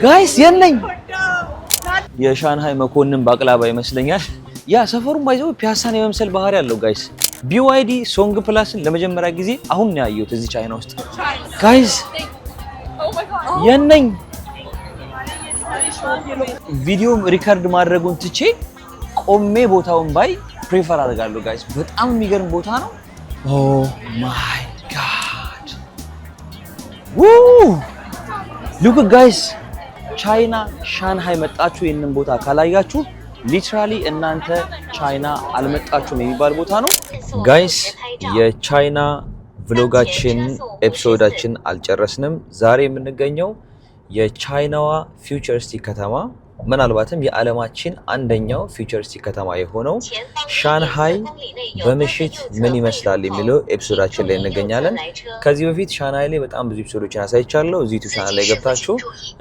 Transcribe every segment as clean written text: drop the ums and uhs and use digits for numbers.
ጋይስ የነኝ የሻንሃይ መኮንን ባቅላባ ይመስለኛል። ያ ሰፈሩን ባይዘው ፒያሳን የመምሰል ባህሪ ያለው ጋይስ። BYD ሶንግ ፕላስን ለመጀመሪያ ጊዜ አሁን ነው ያየሁት እዚህ ቻይና ውስጥ ጋይስ የነኝ። ቪዲዮ ሪከርድ ማድረጉን ትቼ ቆሜ ቦታውን ባይ ፕሪፈር አደርጋለሁ ጋይስ። በጣም የሚገርም ቦታ ነው። ኦ ማይ ጋድ ሉክ ጋይስ። ቻይና ሻንሃይ መጣችሁ ይሄንን ቦታ ካላያችሁ ሊትራሊ እናንተ ቻይና አልመጣችሁም የሚባል ቦታ ነው ጋይስ። የቻይና ቭሎጋችን ኤፒሶዳችን አልጨረስንም። ዛሬ የምንገኘው የቻይናዋ ፊውቸሪስቲክ ከተማ ምናልባትም የዓለማችን አንደኛው ፊውቸሪስቲክ ከተማ የሆነው ሻንሃይ በምሽት ምን ይመስላል የሚለው ኤፒሶዳችን ላይ እንገኛለን። ከዚህ በፊት ሻንሃይ ላይ በጣም ብዙ ኤፒሶዶችን አሳይቻለሁ። እዚህ ዩቲዩብ ቻናል ላይ ገብታችሁ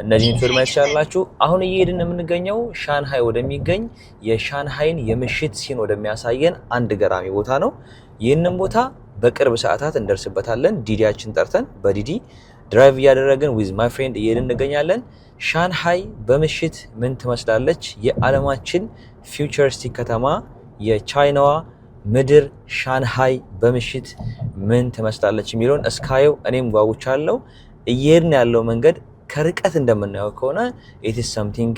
እነዚህን ኤፒሶድ ማየት ትችላላችሁ። አሁን እየሄድን የምንገኘው ሻንሃይ ወደሚገኝ የሻንሃይን የምሽት ሲን ወደሚያሳየን አንድ ገራሚ ቦታ ነው። ይህንን ቦታ በቅርብ ሰዓታት እንደርስበታለን። ዲዲያችን ጠርተን በዲዲ ድራይቭ እያደረግን ዊዝ ማይ ፍሬንድ እየሄድን እንገኛለን። ሻንሃይ በምሽት ምን ትመስላለች? የዓለማችን ፊውቸሪስቲክ ከተማ የቻይናዋ ምድር ሻንሃይ በምሽት ምን ትመስላለች የሚለውን እስካየው እኔም ጓጉቻለሁ። እየሄድን ያለው መንገድ ከርቀት እንደምናየው ከሆነ it is something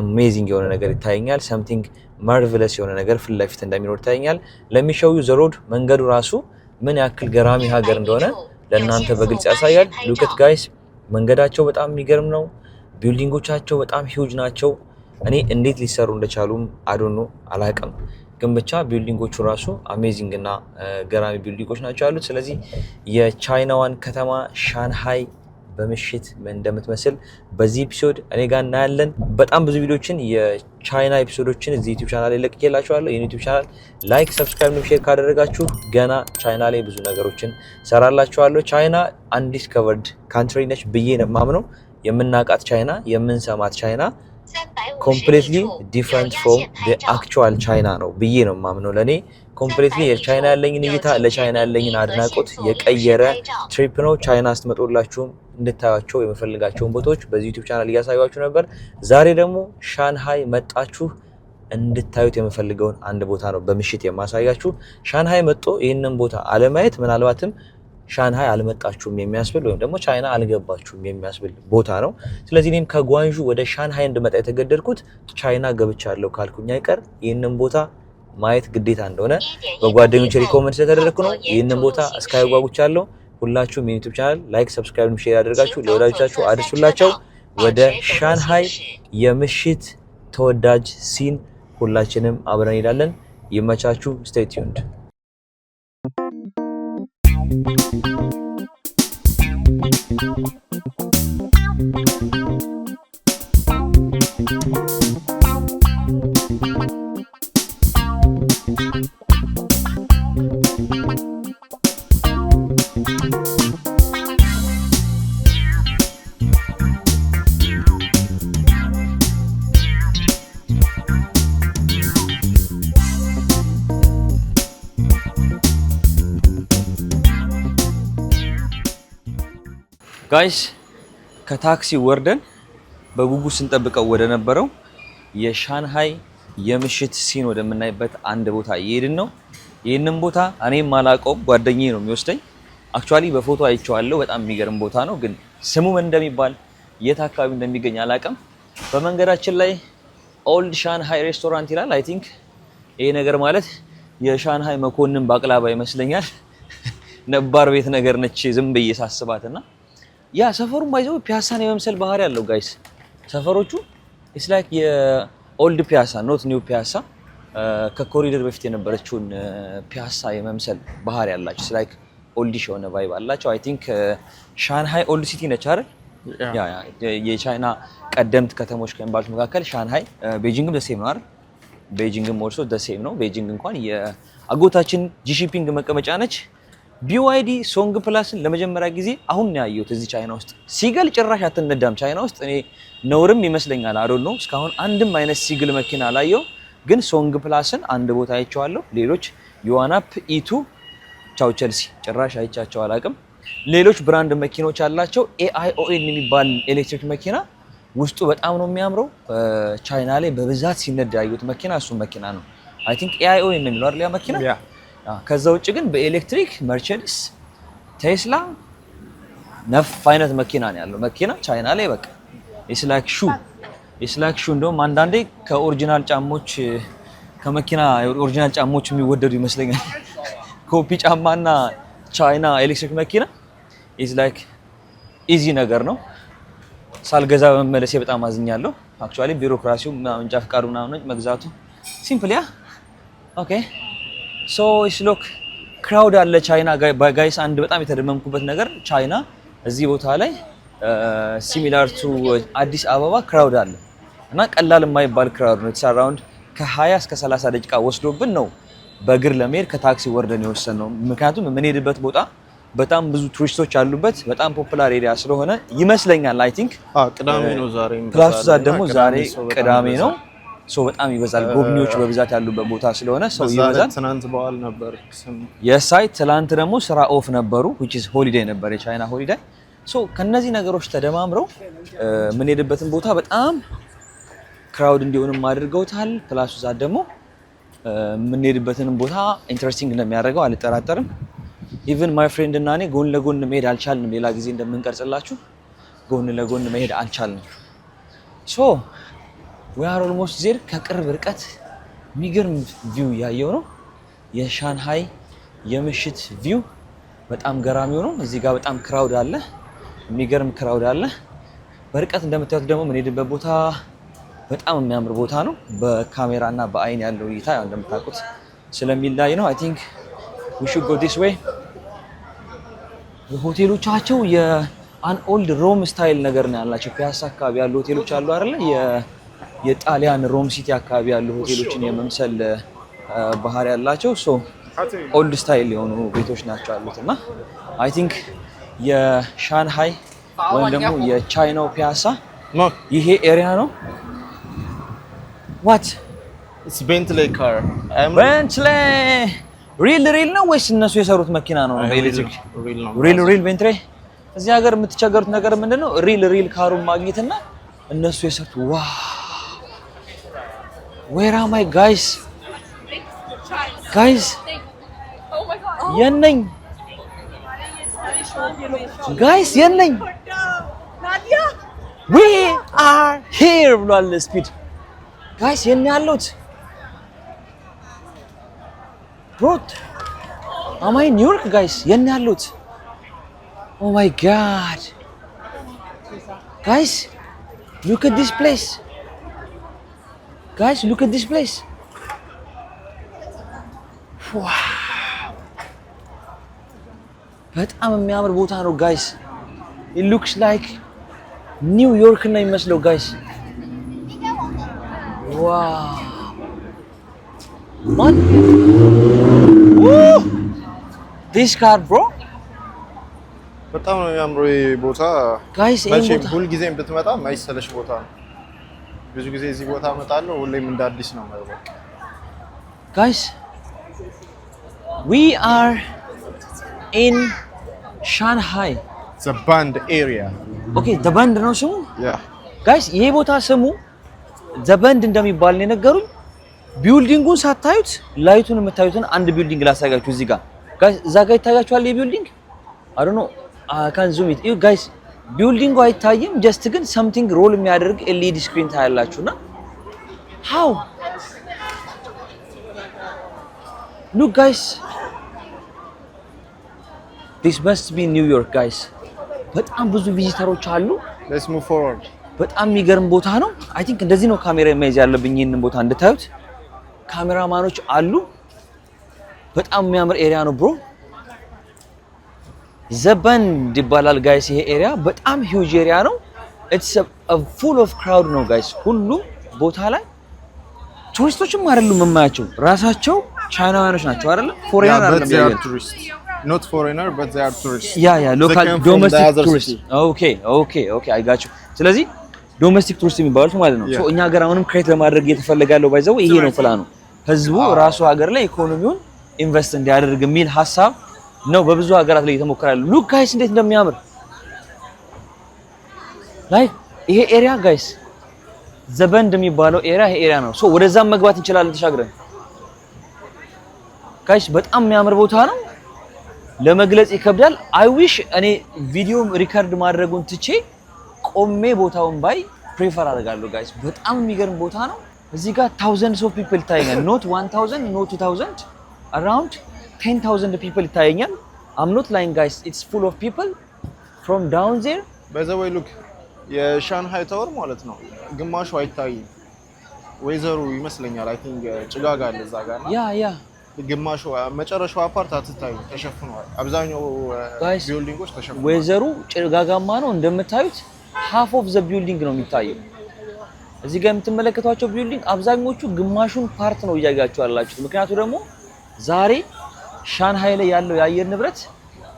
amazing የሆነ ነገር ይታየኛል። something marvelous የሆነ ነገር ፊት ለፊት እንደሚኖር ይታየኛል። ለሚሾው ዘ ሮድ መንገዱ ራሱ ምን ያክል ገራሚ ሀገር እንደሆነ ለእናንተ በግልጽ ያሳያል። ሉክ አት ጋይስ፣ መንገዳቸው በጣም የሚገርም ነው። ቢልዲንጎቻቸው በጣም ሂውጅ ናቸው። እኔ እንዴት ሊሰሩ እንደቻሉም አዶኖ አላውቅም፣ ግን ብቻ ቢልዲንጎቹ ራሱ አሜዚንግ እና ገራሚ ቢልዲንጎች ናቸው ያሉት። ስለዚህ የቻይናዋን ከተማ ሻንሃይ በምሽት ምን እንደምትመስል በዚህ ኤፒሶድ እኔ ጋር እናያለን። በጣም ብዙ ቪዲዮችን የቻይና ኤፒሶዶችን እዚህ ዩቲዩብ ቻናል ላይ ለቅቄላችኋለሁ። ይሄን ዩቲዩብ ቻናል ላይክ፣ ሰብስክራይብ እና ሼር ካደረጋችሁ ገና ቻይና ላይ ብዙ ነገሮችን ሰራላችኋለሁ። ቻይና አንዲስከቨርድ ካንትሪ ነች ብዬ ነው የማምነው። የምናውቃት ቻይና የምንሰማት ቻይና ኮምፕሊትሊ ዲፈረንት ፍሮም ዘ አክቹዋል ቻይና ነው ብዬ ነው የማምነው። ለኔ ኮምፕሊትሊ የቻይና ያለኝን እይታ ለቻይና ያለኝን አድናቆት የቀየረ ትሪፕ ነው። ቻይና ስትመጡላችሁም እንድታዩቸው የምፈልጋቸውን ቦታዎች በዚህ ዩቲዩብ ቻናል እያሳያችሁ ነበር። ዛሬ ደግሞ ሻንሃይ መጣችሁ እንድታዩት የምፈልገውን አንድ ቦታ ነው በምሽት የማሳያችሁ። ሻንሃይ መጥቶ ይህንን ቦታ አለማየት ምናልባትም ሻንሃይ አልመጣችሁም የሚያስብል ወይም ደግሞ ቻይና አልገባችሁም የሚያስብል ቦታ ነው። ስለዚህ እኔም ከጓንዡ ወደ ሻንሃይ እንድመጣ የተገደድኩት ቻይና ገብቻለሁ ካልኩኝ አይቀር ይህንን ቦታ ማየት ግዴታ እንደሆነ በጓደኞቼ ሪኮመንድ ስለተደረኩ ነው። ይህንን ቦታ እስካይ ጓጉቻለሁ። ሁላችሁም የዩቲዩብ ቻናል ላይክ፣ ሰብስክራይብ፣ ሼር ያደርጋችሁ ለወዳጆቻችሁ አድርሱላቸው። ወደ ሻንሃይ የምሽት ተወዳጅ ሲን ሁላችንም አብረን እንሄዳለን። ይመቻችሁ። ስቴይ ቲዩንድ። ጋይስ ከታክሲ ወርደን በጉጉት ስንጠብቀው ወደ ነበረው የሻንሃይ የምሽት ሲን ወደምናይበት አንድ ቦታ እየሄድን ነው። ይህንን ቦታ እኔም አላውቀውም፣ ጓደኛዬ ነው የሚወስደኝ። አክቹአሊ በፎቶ አይቼዋለሁ። በጣም የሚገርም ቦታ ነው፣ ግን ስሙ ምን እንደሚባል የት አካባቢ እንደሚገኝ አላውቅም። በመንገዳችን ላይ ኦልድ ሻንሃይ ሬስቶራንት ይላል። አይ ቲንክ ይሄ ነገር ማለት የሻንሃይ መኮንን ባቅላባ ይመስለኛል። ነባር ቤት ነገር ነች ዝም ብዬ ሳስባትና ያ ሰፈሩን ባይዘው ፒያሳን የመምሰል ባህሪ ያለው ጋይስ። ሰፈሮቹ ኢትስ ላይክ የኦልድ ፒያሳ ኖት ኒው ፒያሳ፣ ከኮሪደር በፊት የነበረችውን ፒያሳ የመምሰል ባህሪ ያላቸው ኢትስ ላይክ ኦልዲሽ የሆነ ቫይብ አላቸው። አይ ቲንክ ሻንሃይ ኦልድ ሲቲ ነች አይደል? ያ የቻይና ቀደምት ከተሞች ከሚባሉት መካከል ሻንሃይ፣ ቤጂንግም ደሴም ነው አይደል? ቤጂንግም ኦልሶ ደሴም ነው። ቤጂንግ እንኳን የአጎታችን ጂሺፒንግ መቀመጫ ነች። BYD ሶንግ ፕላስን ለመጀመሪያ ጊዜ አሁን ነው ያየሁት እዚህ ቻይና ውስጥ። ሲገል ጭራሽ አትነዳም ቻይና ውስጥ። እኔ ነውርም ይመስለኛል አዶን ነው። እስካሁን አንድም አይነት ሲግል መኪና አላየው፣ ግን ሶንግ ፕላስን አንድ ቦታ አይቼዋለሁ። ሌሎች ዩዋናፕ ኢቱ፣ ቻው ቸልሲ ጭራሽ አይቻቸው አላቅም። ሌሎች ብራንድ መኪኖች አላቸው። AION የሚባል ኤሌክትሪክ መኪና ውስጡ በጣም ነው የሚያምረው። ቻይና ላይ በብዛት ሲነዳ ያዩት መኪና እሱ መኪና ነው። አይ ቲንክ ኤአይኦ የሚለው አይደል ያ መኪና። ከዛ ውጭ ግን በኤሌክትሪክ መርቸዲስ፣ ቴስላ ነፍ አይነት መኪና ነው ያለው መኪና ቻይና ላይ በቃ የስላክ ሹ እንደውም አንዳንዴ ከኦሪጂናል ጫሞች ከመኪና ኦሪጂናል ጫሞች የሚወደዱ ይመስለኛል። ኮፒ ጫማና ቻይና ኤሌክትሪክ መኪና ኢዝ ላይክ ኢዚ ነገር ነው። ሳልገዛ በመመለሴ በጣም አዝኛለሁ። አክቹአሊ ቢሮክራሲው መንጃ ፈቃዱ ምናምን መግዛቱ ሲምፕል ያ ኦኬ ሶ ኢትስ ሉክ ክራውድ አለ ቻይና ጋይስ። አንድ በጣም የተደመምኩበት ነገር ቻይና እዚህ ቦታ ላይ ሲሚላር ቱ አዲስ አበባ ክራውድ አለ እና ቀላል የማይባል ክራውድ ነው። ኢትስ አራውንድ ከ20 እስከ 30 ደቂቃ ወስዶብን ነው በእግር ለመሄድ ከታክሲ ወርደን የወሰንነው። ምክንያቱም የምንሄድበት ቦታ በጣም ብዙ ቱሪስቶች ያሉበት በጣም ፖፑላር ኤሪያ ስለሆነ ይመስለኛል። አይ ቲንክ ቅዳሜ ነው ዛሬ። ፕላስ ደግሞ ዛሬ ቅዳሜ ነው። ሶ በጣም ይበዛል። ጎብኚዎች በብዛት ያሉበት ቦታ ስለሆነ ሰው ይበዛል። ትናንት በዓል ነበር። የሳይት ትናንት ደግሞ ስራ ኦፍ ነበሩ which is holiday ነበር የቻይና ሆሊዴይ። ሶ ከነዚህ ነገሮች ተደማምረው የምንሄድበትን ቦታ በጣም ክራውድ እንዲሆንም አድርገውታል። ፕላስ ዛት ደግሞ የምንሄድበትን ቦታ ኢንትረስቲንግ እንደሚያደርገው አልጠራጠርም። ኢቭን ማይ ፍሬንድ እና እኔ ጎን ለጎን መሄድ አልቻልንም። ሌላ ጊዜ እንደምንቀርጽላችሁ ጎን ለጎን መሄድ አልቻልንም። ሶ we are almost there። ከቅርብ ርቀት የሚገርም ቪው ያየው ነው የሻንሃይ የምሽት ቪው በጣም ገራሚው ነው። እዚህ ጋር በጣም ክራውድ አለ፣ የሚገርም ክራውድ አለ። በርቀት እንደምታዩት ደግሞ የምንሄድበት ቦታ በጣም የሚያምር ቦታ ነው። በካሜራ እና በአይን ያለው እይታ ያው እንደምታውቁት ስለሚላይ ነው። አይ ቲንክ we should go this way። ሆቴሎቻቸው የአን ኦልድ ሮም ስታይል ነገር ነው ያላቸው። ፒያሳ አካባቢ ያሉ ሆቴሎች አሉ አይደለ? የጣሊያን ሮም ሲቲ አካባቢ ያሉ ሆቴሎችን የመምሰል ባህሪ ያላቸው ሶ ኦልድ ስታይል የሆኑ ቤቶች ናቸው ያሉት እና አይ ቲንክ የሻንሃይ ወይም ደግሞ የቻይናው ፒያሳ ይሄ ኤሪያ ነው። ዋት ኢትስ ቤንትሌይ ካር ቤንትሌይ ሪል ነው ወይስ እነሱ የሰሩት መኪና ነው? ኤሌክትሪክ ሪል ቤንትሌይ። እዚህ ሀገር የምትቸገሩት ነገር ምንድነው? ሪል ካሩን ማግኘትና እነሱ የሰሩት ዋው where am I guys የነኝ ጋይስ የነኝ we are here ብሏል ስፒድ ጋይስ የኔ ያሉት ብሮት am I in New York guys የኔ ያሉት oh my god guys look at this place guys look at this place wow በጣም የሚያምር ቦታ ነው ጋይስ it looks like New York ነው የሚመስለው ጋይስ wow man this car bro በጣም ነው የሚያምረው ቦታ ጋይስ መቼም ሁሉ ጊዜም ብትመጣ ማይሰለሽ ቦታ ነው። ብዙ ጊዜ እዚህ ቦታ እመጣለሁ ሁሌም እንደ አዲስ ነው ማለት ነው። guys we are in Shanghai the Bund area okay the Bund ነው ስሙ yeah guys ይሄ ቦታ ስሙ the Bund እንደሚባል ነው የነገሩኝ። ቢልዲንጉን ሳታዩት ላይቱን የምታዩትን አንድ ቢልዲንግ ላሳያችሁ እዚህ ጋር guys እዛ ጋር ይታያችኋል ይሄ ቢልዲንግ I don't know I can zoom it you guys ቢልዲንጉ አይታይም ጀስት ግን something ሮል የሚያደርግ LED ስክሪን ታያላችሁና how look guys this must be New York guys በጣም ብዙ ቪዚተሮች አሉ let's move forward በጣም የሚገርም ቦታ ነው I think እንደዚህ ነው ካሜራ መያዝ ያለብኝ ይሄንን ቦታ እንድታዩት ካሜራማኖች አሉ በጣም የሚያምር ኤሪያ ነው ብሮ the Bund ይባላል ጋይስ ይሄ ኤሪያ በጣም ሂውጅ ኤሪያ ነው it's a full of crowd ነው ጋይስ ሁሉ ቦታ ላይ ቱሪስቶችም አይደሉም የማያቸው ራሳቸው ቻይናውያኖች ናቸው አይደል ፎሬነር አይደለም not foreigner but they are tourists yeah local domestic tourists okay I got you ስለዚህ ዶሜስቲክ ቱሪስት የሚባሉት ማለት ነው ሶ እኛ ሀገር አሁንም ክሬት ለማድረግ እየተፈለጋለው ባይዘው ይሄ ነው ፕላኑ ህዝቡ ራሱ ሀገር ላይ ኢኮኖሚውን ኢንቨስት እንዲያደርግ የሚል ሐሳብ ነው በብዙ ሀገራት ላይ እየተሞከራሉ ሉክ ጋይስ እንዴት እንደሚያምር like ይሄ ኤሪያ ጋይስ ዘበንድ የሚባለው ኤሪያ ይሄ ኤሪያ ነው። ሶ ወደዛም መግባት እንችላለን ተሻግረን። ጋይስ በጣም የሚያምር ቦታ ነው፣ ለመግለጽ ይከብዳል። አይ ዊሽ እኔ ቪዲዮ ሪከርድ ማድረጉን ትቼ ቆሜ ቦታውን ባይ ፕሪፈር አደርጋለሁ ጋይስ። በጣም የሚገርም ቦታ ነው። እዚህ ጋር thousands of people ይታየኛል። not 1000 not 2000 around 10000 people ይታየኛል። I'm not lying guys, it's full of people from down there. by the way look የሻንሃይ ታወር ማለት ነው ግማሹ አይታይም። ወይዘሩ ይመስለኛል አይ ቲንክ ጭጋጋ አለ እዛ ጋር ነው። ያ ግማሹ መጨረሻው አፓርት አትታይም፣ ተሸፍኗል። አብዛኛው ቢልዲንጎች ተሸፍኗል። ወይዘሩ ጭጋጋማ ነው እንደምታዩት። half of the building ነው የሚታየው። እዚህ ጋር የምትመለከቷቸው ቢልዲንግ አብዛኞቹ ግማሹን ፓርት ነው እያያችሁ ያላችሁ። ምክንያቱ ደግሞ ዛሬ ሻንሃይ ላይ ያለው የአየር ንብረት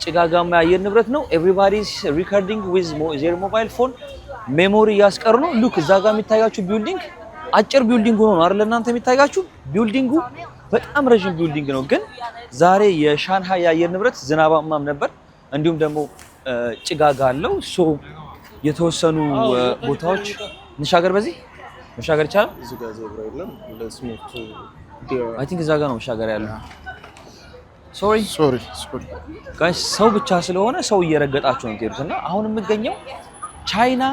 ጭጋጋማ የአየር ንብረት ነው። ኤቭሪባዲ ኢዝ ሪከርዲንግ ዊዝ ዜር ሞባይል ፎን ሜሞሪ ያስቀሩ ነው። ሉክ እዛ ጋር የሚታያችሁ ቢልዲንግ አጭር ቢልዲንግ ሆኖ ነው አይደል እናንተ የሚታያችሁ። ቢልዲንጉ በጣም ረጅም ቢልዲንግ ነው። ግን ዛሬ የሻንሃይ የአየር ንብረት ዝናባማም ነበር፣ እንዲሁም ደግሞ ጭጋጋ አለው። ሶ የተወሰኑ ቦታዎች እንሻገር። በዚህ መሻገር ይቻላል። እዚህ ጋር ዜብራ የለም። ለስሙት አይ ቲንክ እዛ ጋር ነው መሻገር ያለው። ሶሪ ጋይስ፣ ሰው ብቻ ስለሆነ ሰው እየረገጣችሁ ነው የምትሄዱት። እና አሁን የምገኘው ቻይና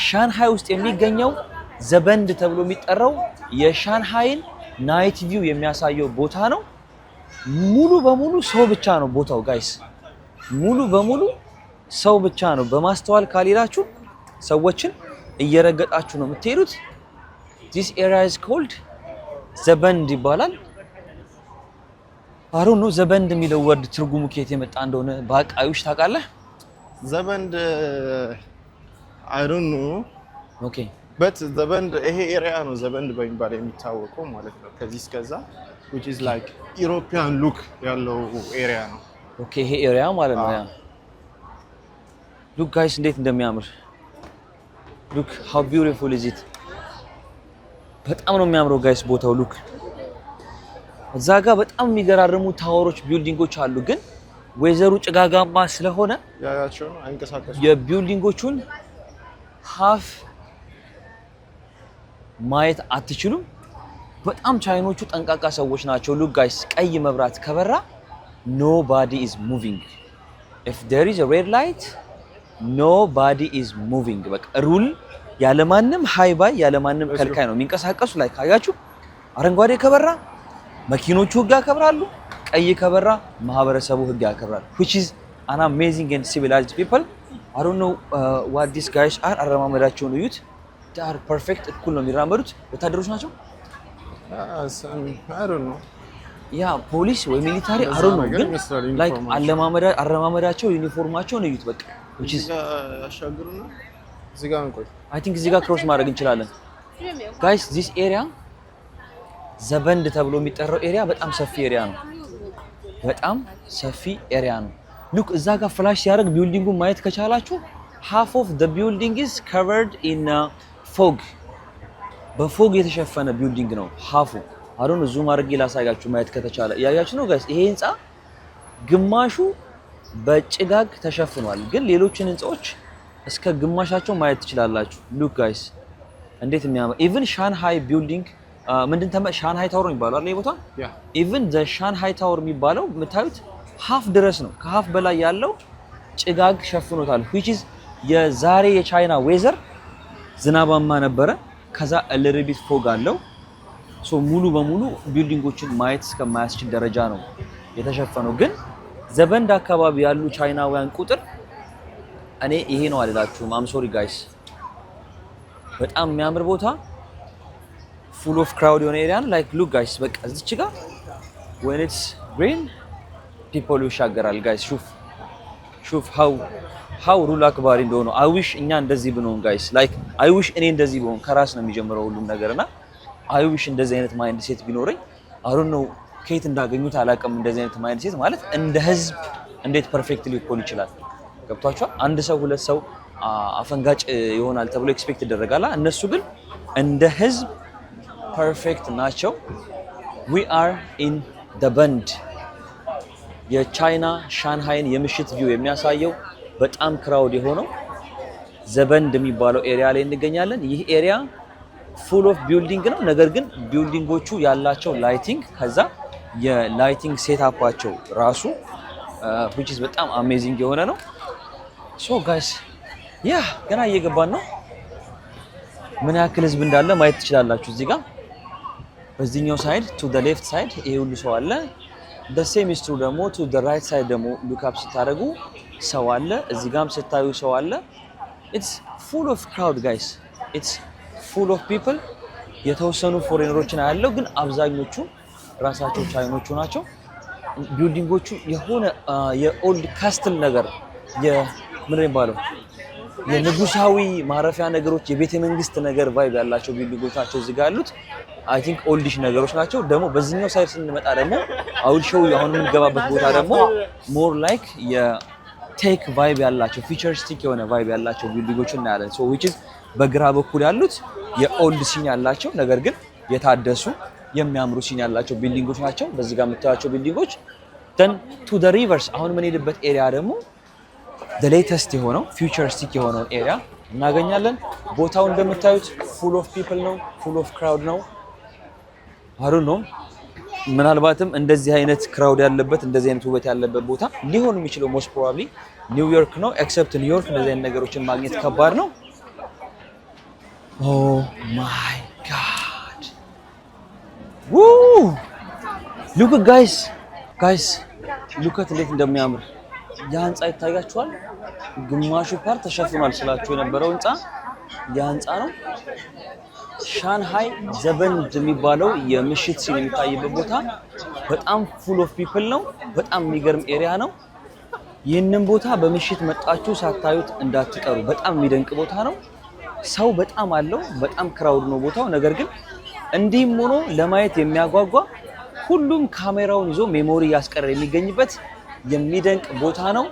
ሻንሃይ ውስጥ የሚገኘው ዘበንድ ተብሎ የሚጠራው የሻንሃይን ናይት ቪው የሚያሳየው ቦታ ነው። ሙሉ በሙሉ ሰው ብቻ ነው ቦታው ጋይስ፣ ሙሉ በሙሉ ሰው ብቻ ነው። በማስተዋል ካልሄዳችሁ ሰዎችን እየረገጣችሁ ነው የምትሄዱት። this area is called ዘበንድ ይባላል። አሮ ነው ዘበንድ የሚለው ወርድ ትርጉሙ ከየት የመጣ እንደሆነ ባቃዩሽ ታውቃለህ? ዘበንድ I don't know. Okay. but ዘበንድ ይሄ ኤሪያ ነው ዘበንድ በሚባል የሚታወቀው ማለት ነው። ከዚህ እስከዛ which is like European look ያለው ኤሪያ ነው። ኦኬ ይሄ ኤሪያ ማለት ነው። ያ look guys እንዴት እንደሚያምር look how beautiful is it። በጣም ነው የሚያምረው ጋይስ ቦታው። ሉክ እዛ ጋር በጣም የሚገራርሙ ታወሮች ቢልዲንጎች አሉ። ግን ወይዘሩ ጭጋጋማ ስለሆነ ያያቸው ነው አይንቀሳቀሱ። የቢልዲንጎቹን ሃፍ ማየት አትችሉም። በጣም ቻይኖቹ ጠንቃቃ ሰዎች ናቸው። ሉክ ጋይስ ቀይ መብራት ከበራ nobody is moving. if there is a red light nobody is moving። በቃ ሩል ያለማንም ሃይባይ ያለማንም ከልካይ ነው የሚንቀሳቀሱ። ላይ ካያችሁ አረንጓዴ ከበራ መኪኖቹ ህግ ያከብራሉ፣ ቀይ ከበራ ማህበረሰቡ ህግ ያከብራል። which is an amazing and civilized people. I don't know what these guys are። አረማመዳቸውን እዩት። they are perfect። እኩል ነው የሚራመዱት። ወታደሮች ናቸው። I don't know። ያ ፖሊስ ወይ ሚሊታሪ I don't know። ግን like አረማመዳቸው ዩኒፎርማቸውን እዩት። በቃ which is ያሻግሩና እዚህ ጋር እንቆይ። I think እዚህ ጋር ክሮስ ማድረግ እንችላለን guys። this area ዘበንድ ተብሎ የሚጠራው ኤሪያ በጣም ሰፊ ኤሪያ ነው። በጣም ሰፊ ኤሪያ ነው። ሉክ እዛ ጋር ፍላሽ ሲያደርግ ቢልዲንጉን ማየት ከቻላችሁ half of the building is covered in fog። በፎግ የተሸፈነ ቢልዲንግ ነው ሃፉ። አሁን ዙም አድርጌ ላሳያችሁ ማየት ከተቻለ። ያያችሁ ነው ጋይስ ይሄ ህንጻ ግማሹ በጭጋግ ተሸፍኗል። ግን ሌሎችን ህንጻዎች እስከ ግማሻቸው ማየት ትችላላችሁ። ሉክ ጋይስ እንዴት የሚያምር ኢቭን ሻንሃይ ቢልዲንግ ምንድን ሻንሃይ ታወር የሚባለው አይደል? ቦታ ኢቭን ዘ ሻንሃይ ታወር የሚባለው የምታዩት ሃፍ ድረስ ነው። ከሃፍ በላይ ያለው ጭጋግ ሸፍኖታል። which is የዛሬ የቻይና ዌዘር ዝናባማ ነበረ። ከዛ a little bit fog አለው። ሶ ሙሉ በሙሉ ቢልዲንጎችን ማየት እስከማያስችል ደረጃ ነው የተሸፈነው። ግን ዘበንድ አካባቢ ያሉ ቻይናውያን ቁጥር እኔ ይሄ ነው አልላችሁም። አም ሶሪ ጋይስ። በጣም የሚያምር ቦታ full of crowd የሆነ ኤሪያ ነው። like look guys በቃ እዚች ጋር when it's green people ይሻገራል guys። ሹፍ how ሩል አክባሪ እንደሆነ I wish እኛ እንደዚህ ብንሆን guys like I wish እኔ እንደዚህ ብሆን። ከራስ ነው የሚጀምረው ሁሉም ነገርና I wish እንደዚህ አይነት ማይንድ ሴት ቢኖረኝ I don't know ከየት እንዳገኙት አላውቅም። እንደዚህ አይነት ማይንድ ሴት ማለት እንደ ህዝብ እንዴት ፐርፌክትሊ ሊሆን ይችላል? ገብቷቸዋል። አንድ ሰው ሁለት ሰው አፈንጋጭ ይሆናል ተብሎ ኤክስፔክት ይደረጋል። እነሱ ግን እንደ ህዝብ ፐርፌክት ናቸው። we are in the bend። የቻይና ሻንሃይን የምሽት ቪው የሚያሳየው በጣም ክራውድ የሆነው ዘበንድ የሚባለው ኤሪያ ላይ እንገኛለን። ይህ ኤሪያ ፉል ኦፍ ቢልዲንግ ነው። ነገር ግን ቢልዲንጎቹ ያላቸው ላይቲንግ ከዛ የላይቲንግ ሴታፓቸው ራሱ which is በጣም አሜዚንግ የሆነ ነው። ሶ ጋይስ ያ ገና እየገባን ነው። ምን ያክል ህዝብ እንዳለ ማየት ትችላላችሁ እዚህ ጋር በዚህኛው ሳይድ ቱ ዘ ሌፍት ሳይድ ይሄ ሁሉ ሰው አለ። the same is true ደግሞ ቱ ዘ ራይት ሳይድ ደግሞ ሉክ አፕ ስታደርጉ ሰው አለ። እዚህ ጋርም ስታዩ ሰው አለ። it's full of crowd guys, it's full of people። የተወሰኑ ፎሬነሮችን አያለው ግን አብዛኞቹ ራሳቸው ቻይኖቹ ናቸው። ቢልዲንጎቹ የሆነ የኦልድ ካስትል ነገር የምን ይባላል የንጉሳዊ ማረፊያ ነገሮች የቤተ መንግስት ነገር ቫይብ ያላቸው ቢልዲንጎች ናቸው እዚህ ጋር ያሉት። አይ ቲንክ ኦልዲሽ ነገሮች ናቸው። ደግሞ በዚህኛው ሳይድ ስንመጣ ደግሞ አውል ሾው አሁን የምንገባበት ቦታ ደግሞ ሞር ላይክ የቴክ ቫይብ ያላቸው ፊቸሪስቲክ የሆነ ቫይብ ያላቸው ቢልዲንጎች እናያለን። ሶ which is በግራ በኩል ያሉት የኦልድ ሲን ያላቸው ነገር ግን የታደሱ የሚያምሩ ሲን ያላቸው ቢልዲንጎች ናቸው። በዚህ ጋር የምታያቸው ቢልዲንጎች then to the rivers አሁን የምንሄድበት ኤሪያ ደግሞ the latest የሆነው futuristic የሆነውን ኤሪያ እናገኛለን። ቦታው እንደምታዩት full of people ነው፣ full of crowd ነው። አሩ ነው ምናልባትም እንደዚህ አይነት ክራውድ ያለበት እንደዚህ አይነት ውበት ያለበት ቦታ ሊሆን የሚችለው most probably ኒውዮርክ ነው። except ኒውዮርክ እንደዚህ አይነት ነገሮችን ማግኘት ከባድ ነው። oh my god woo look at guys look at እንዴት እንደሚያምር የህንጻ ይታያችኋል። ግማሹ ፓርት ተሸፍኗል ስላችሁ የነበረው ህንጻ የህንጻ ነው። ሻንሃይ ዘበንድ የሚባለው የምሽት ሲን የሚታይበት ቦታ በጣም ፉል ኦፍ ፒፕል ነው። በጣም የሚገርም ኤሪያ ነው። ይህንን ቦታ በምሽት መጣችሁ ሳታዩት እንዳትቀሩ። በጣም የሚደንቅ ቦታ ነው። ሰው በጣም አለው። በጣም ክራውድ ነው ቦታው። ነገር ግን እንዲህም ሆኖ ለማየት የሚያጓጓ ሁሉም ካሜራውን ይዞ ሜሞሪ ያስቀረ የሚገኝበት የሚደንቅ ቦታ ነው።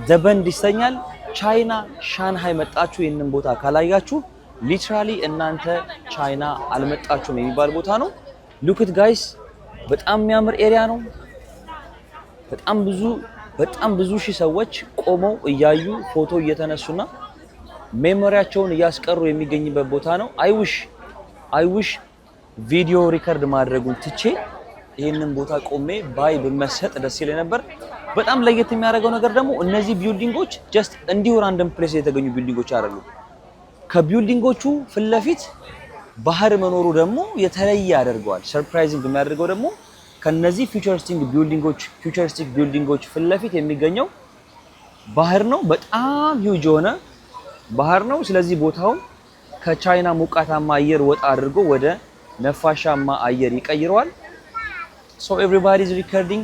ዘበንድ ይሰኛል። ቻይና ሻንሃይ መጣችሁ ይህንን ቦታ ካላያችሁ ሊትራሊ እናንተ ቻይና አልመጣችሁም የሚባል ቦታ ነው። ሉክት ጋይስ በጣም የሚያምር ኤሪያ ነው። በጣም ብዙ ሺህ ሰዎች ቆመው እያዩ ፎቶ እየተነሱና ሜሞሪያቸውን እያስቀሩ የሚገኝበት ቦታ ነው። አይዊሽ ቪዲዮ ሪከርድ ማድረጉን ትቼ ይህንን ቦታ ቆሜ ባይ በመሰጥ ደስ ይለኝ ነበር። በጣም ለየት የሚያደርገው ነገር ደግሞ እነዚህ ቢልዲንጎች ጀስት እንዲሁ ራንደም ፕሌስ የተገኙ ቢልዲንጎች አይደሉም። ከቢልዲንጎቹ ፊት ለፊት ባህር መኖሩ ደግሞ የተለየ ያደርገዋል። ሰርፕራይዚንግ የሚያደርገው ደግሞ ከነዚህ ፊቸሪስቲክ ቢልዲንጎች ፊት ለፊት የሚገኘው ባህር ነው። በጣም ሂውጅ የሆነ ባህር ነው። ስለዚህ ቦታውን ከቻይና ሞቃታማ አየር ወጣ አድርጎ ወደ ነፋሻማ አየር ይቀይረዋል። so everybody is recording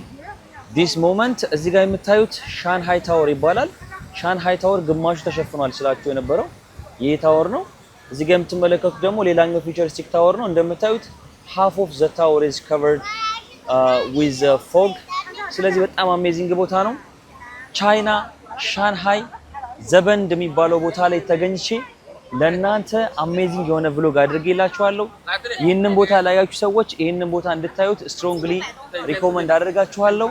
this moment። እዚህ ጋር የምታዩት ሻንሃይ ታወር ይባላል። ሻንሃይ ታወር ግማሹ ተሸፍኗል ስላችሁ የነበረው ይሄ ታወር ነው። እዚህ ጋር የምትመለከቱት ደግሞ ሌላኛው ፊቸሪስቲክ ታወር ነው። እንደምታዩት half of the tower is covered with fog። ስለዚህ በጣም አሜዚንግ ቦታ ነው። ቻይና ሻንሃይ ዘበንድ የሚባለው ቦታ ላይ ተገኝቼ ለእናንተ አሜዚንግ የሆነ vlog አድርጌላችኋለሁ። ይህንን ቦታ ላያችሁ ሰዎች ይህንን ቦታ እንድታዩት ስትሮንግሊ ሪኮመንድ አደርጋችኋለሁ።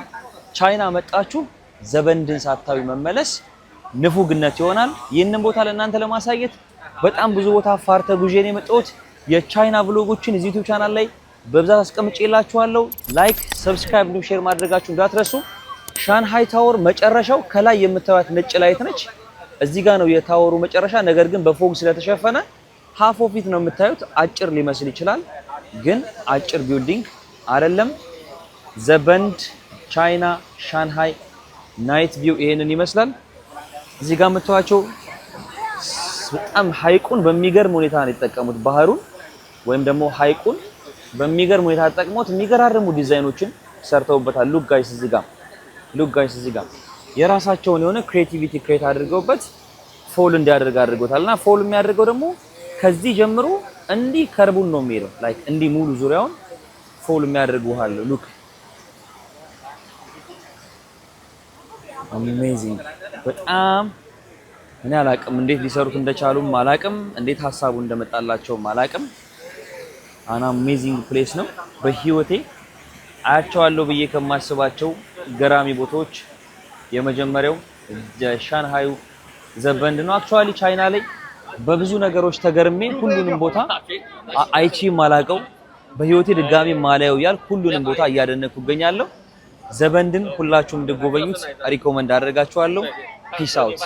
ቻይና መጣችሁ ዘበንድን ሳታዩ መመለስ ንፉግነት ይሆናል። ይህንን ቦታ ለእናንተ ለማሳየት በጣም ብዙ ቦታ ፋር ተጉዤ ነው የመጣሁት። የቻይና vlogዎችን እዚህ ዩቲዩብ ቻናል ላይ በብዛት አስቀምጬላችኋለሁ። ላይክ፣ ሰብስክራይብ እንዲሁም ሼር ማድረጋችሁ እንዳትረሱ። ሻንሃይ ታወር መጨረሻው ከላይ የምታዩት ነጭ ላይት ነች። እዚህ ጋር ነው የታወሩ መጨረሻ። ነገር ግን በፎግ ስለተሸፈነ ሃፍ ኦፍ ኢት ነው የምታዩት። አጭር ሊመስል ይችላል ግን አጭር ቢልዲንግ አይደለም። ዘበንድ ቻይና ሻንሃይ ናይት ቪው ይሄንን ይመስላል። እዚህ ጋር የምታዩቸው በጣም ሃይቁን በሚገርም ሁኔታ ነው የተጠቀሙት። ባህሩን ወይም ደግሞ ሃይቁን በሚገርም ሁኔታ ተጠቅመውት የሚገራርሙ ዲዛይኖችን ሰርተውበታል። ሉክ ጋይስ እዚህ ጋር የራሳቸውን የሆነ ክሬቲቪቲ ክሬት አድርገውበት ፎል እንዲያደርግ አድርገውታልና ፎል የሚያደርገው ደግሞ ከዚህ ጀምሮ እንዲህ ከርቡን ነው የሚሄደው። ላይክ እንዲህ ሙሉ ዙሪያውን ፎል የሚያደርግ ውሃ አለው። ሉክ አሜዚንግ። በጣም እኔ አላቅም እንዴት ሊሰሩት እንደቻሉም አላቅም፣ እንዴት ሀሳቡ እንደመጣላቸውም አላቅም። አና አሜዚንግ ፕሌስ ነው። በህይወቴ አያቸዋለሁ ብዬ ከማስባቸው ገራሚ ቦታዎች የመጀመሪያው ሻንሃዩ ዘበንድ ነው። አክቹአሊ ቻይና ላይ በብዙ ነገሮች ተገርሜ ሁሉንም ቦታ አይቺ ማላቀው በህይወቴ ድጋሚ ማላየው ያል ሁሉንም ቦታ እያደነኩ እገኛለሁ። ዘበንድን ሁላችሁም እንድትጎበኙት ሪኮመንድ አደርጋችኋለሁ። ፒስ አውት።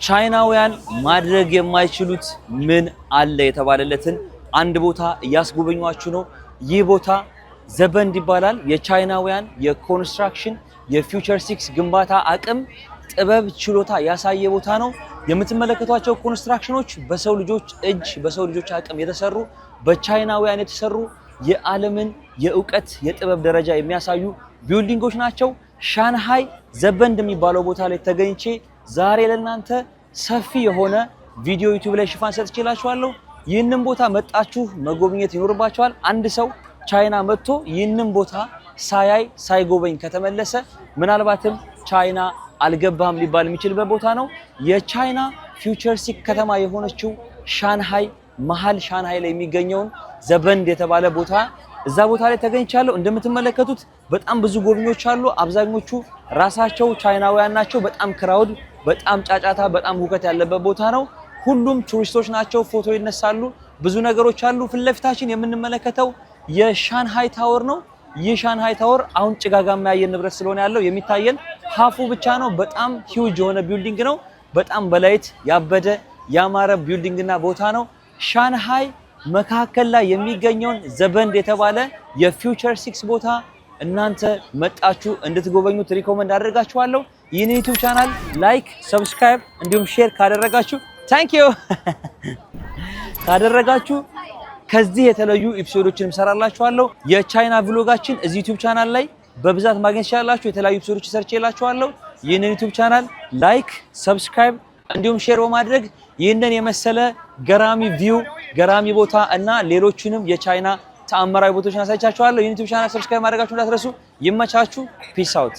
ቻይናውያን ማድረግ የማይችሉት ምን አለ የተባለለትን አንድ ቦታ እያስጎበኟችሁ ነው። ይህ ቦታ ዘበንድ ይባላል። የቻይናውያን የኮንስትራክሽን የፊውቸር 6 ግንባታ አቅም፣ ጥበብ፣ ችሎታ ያሳየ ቦታ ነው። የምትመለከቷቸው ኮንስትራክሽኖች በሰው ልጆች እጅ በሰው ልጆች አቅም የተሰሩ በቻይናውያን የተሰሩ የዓለምን የእውቀት የጥበብ ደረጃ የሚያሳዩ ቢልዲንጎች ናቸው። ሻንሃይ ዘበንድ የሚባለው ቦታ ላይ ተገኝቼ ዛሬ ለእናንተ ሰፊ የሆነ ቪዲዮ ዩቲዩብ ላይ ሽፋን ሰጥቼላችኋለሁ። ይህንን ቦታ መጣችሁ መጎብኘት ይኖርባችኋል። አንድ ሰው ቻይና መጥቶ ይህንን ቦታ ሳያይ ሳይጎበኝ ከተመለሰ ምናልባትም ቻይና አልገባም ሊባል የሚችልበት ቦታ ነው። የቻይና ፊውቸር 6 ከተማ የሆነችው ሻንሃይ መሃል ሻንሃይ ላይ የሚገኘውን ዘበንድ የተባለ ቦታ እዛ ቦታ ላይ ተገኝቻለሁ። እንደምትመለከቱት በጣም ብዙ ጎብኚዎች አሉ። አብዛኞቹ ራሳቸው ቻይናውያን ናቸው። በጣም ክራውድ፣ በጣም ጫጫታ፣ በጣም ሁከት ያለበት ቦታ ነው። ሁሉም ቱሪስቶች ናቸው። ፎቶ ይነሳሉ። ብዙ ነገሮች አሉ። ፊት ለፊታችን የምንመለከተው የሻንሃይ ታወር ነው። ይህ ሻንሃይ ታወር አሁን ጭጋጋማ የአየር ንብረት ስለሆነ ያለው የሚታየን ሀፉ ብቻ ነው። በጣም ሂውጅ የሆነ ቢልዲንግ ነው። በጣም በላይት ያበደ ያማረ ቢልዲንግና ቦታ ነው። ሻንሃይ መካከል ላይ የሚገኘውን ዘበንድ የተባለ የፊውቸር 6 ቦታ እናንተ መጣችሁ እንድትጎበኙት ሪኮመንድ አደርጋችኋለሁ። ይህን ዩቲዩብ ቻናል ላይክ፣ ሰብስክራይብ እንዲሁም ሼር ካደረጋችሁ ታንክ ዩ ካደረጋችሁ ከዚህ የተለዩ ኤፒሶዶችን እንሰራላችኋለሁ። የቻይና ቭሎጋችን እዚህ ዩቲዩብ ቻናል ላይ በብዛት ማግኘት ይችላልላችሁ። የተለያዩ ኤፒሶዶች ሰርቼላችኋለሁ። ይህንን ዩቲዩብ ቻናል ላይክ፣ ሰብስክራይብ እንዲሁም ሼር በማድረግ ይህንን የመሰለ ገራሚ ቪው፣ ገራሚ ቦታ እና ሌሎችንም የቻይና ተአምራዊ ቦታዎችን አሳይቻችኋለሁ። ይህን ዩቲዩብ ቻናል ሰብስክራይብ ማድረጋችሁ እንዳትረሱ። ይመቻችሁ። ፒስ አውት።